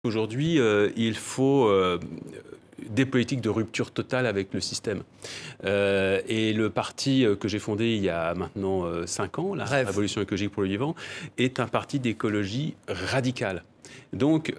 Aujourd'hui, il faut des politiques de rupture totale avec le système. Et le parti que j'ai fondé il y a maintenant 5 ans, la Révolution écologique pour le vivant, est un parti d'écologie radicale. Donc,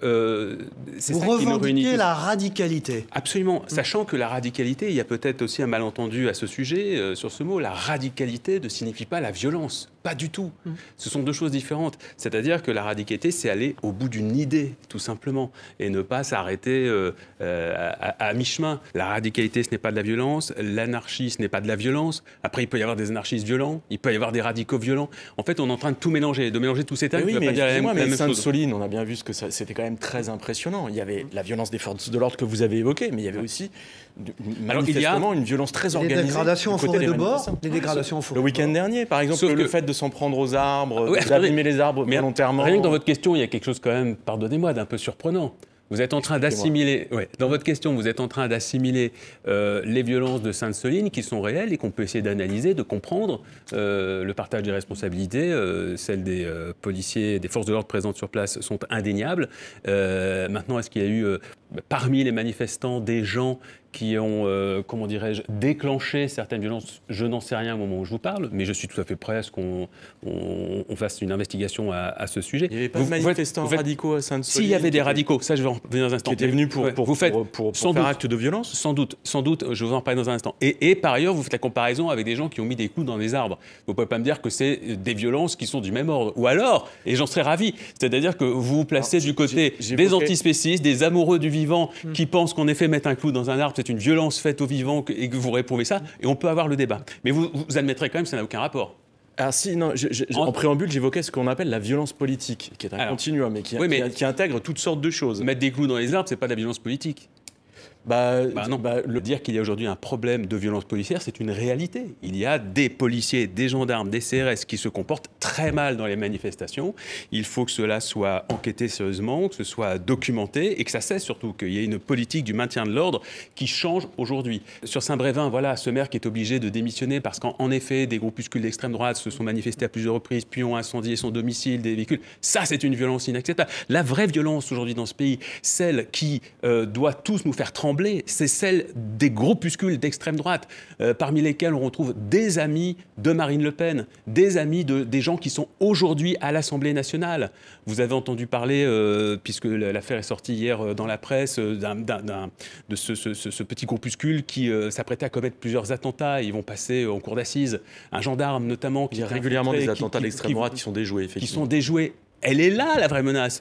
c'est ça qui nous réunit. Vous revendiquez la radicalité. Absolument. Sachant que la radicalité, il y a peut-être aussi un malentendu à ce sujet, sur ce mot. La radicalité ne signifie pas la violence. Pas du tout. Ce sont deux choses différentes. C'est-à-dire que la radicalité, c'est aller au bout d'une idée, tout simplement, et ne pas s'arrêter à mi-chemin. La radicalité, ce n'est pas de la violence. L'anarchie, ce n'est pas de la violence. Après, il peut y avoir des anarchistes violents. Il peut y avoir des radicaux violents. En fait, on est en train de tout mélanger, de mélanger tous ces termes. Oui, mais Sainte-Soline, on a bien vu ce que c'était quand même très impressionnant. Il y avait la violence des forces de l'ordre que vous avez évoquée, mais il y avait aussi manifestement une violence très organisée. Les dégradations en forêt de bord, les dégradations en forêt. Le week-end dernier, par exemple, le fait de s'en prendre aux arbres, d'abîmer les arbres volontairement. Rien que dans votre question, il y a quelque chose quand même, pardonnez-moi, d'un peu surprenant. Vous êtes en train d'assimiler, dans votre question, vous êtes en train d'assimiler les violences de Sainte-Soline qui sont réelles et qu'on peut essayer d'analyser, de comprendre. Le partage des responsabilités, celles des policiers, des forces de l'ordre présentes sur place sont indéniables. Maintenant, est-ce qu'il y a eu parmi les manifestants des gens qui ont, comment dirais-je, déclenché certaines violences? Je n'en sais rien au moment où je vous parle, mais je suis tout à fait prêt à ce qu'on fasse une investigation à ce sujet. Il n'y avait pas de manifestants radicaux à Sainte-Soline? S'il y avait des radicaux, ça je vais en revenir dans un instant. Qui étaient venus pour faire acte de violence? Sans doute, je vous en parle dans un instant. Et par ailleurs, vous faites la comparaison avec des gens qui ont mis des coups dans des arbres. Vous ne pouvez pas me dire que c'est des violences qui sont du même ordre. Ou alors, et j'en serais ravi, c'est-à-dire que vous vous placez du côté des antispécistes, des amoureux du vivant qui pensent qu'en effet mettre un clou dans un arbre, c'est une violence faite au vivant et que vous réprouvez ça, et on peut avoir le débat. Mais vous admettrez quand même que ça n'a aucun rapport. Alors si, non, en préambule, j'évoquais ce qu'on appelle la violence politique, qui est un continuum, mais qui intègre toutes sortes de choses. Mettre des clous dans les arbres, c'est pas de la violence politique. Dire qu'il y a aujourd'hui un problème de violence policière, c'est une réalité. Il y a des policiers, des gendarmes, des CRS qui se comportent très mal dans les manifestations. Il faut que cela soit enquêté sérieusement, que ce soit documenté et que ça cesse surtout, qu'il y ait une politique du maintien de l'ordre qui change aujourd'hui. Sur Saint-Brévin, voilà, ce maire qui est obligé de démissionner parce qu'en effet, des groupuscules d'extrême droite se sont manifestés à plusieurs reprises, puis ont incendié son domicile, des véhicules. Ça, c'est une violence inacceptable. La vraie violence aujourd'hui dans ce pays, celle qui doit tous nous faire trembler, c'est celle des groupuscules d'extrême droite, parmi lesquels on retrouve des amis de Marine Le Pen, des amis des gens qui sont aujourd'hui à l'Assemblée nationale. Vous avez entendu parler, puisque l'affaire est sortie hier dans la presse, de ce petit groupuscule qui s'apprêtait à commettre plusieurs attentats. Ils vont passer en cour d'assises. Un gendarme notamment. Il y a régulièrement des attentats d'extrême droite qui sont déjoués, effectivement. Qui sont déjoués. Elle est là, la vraie menace.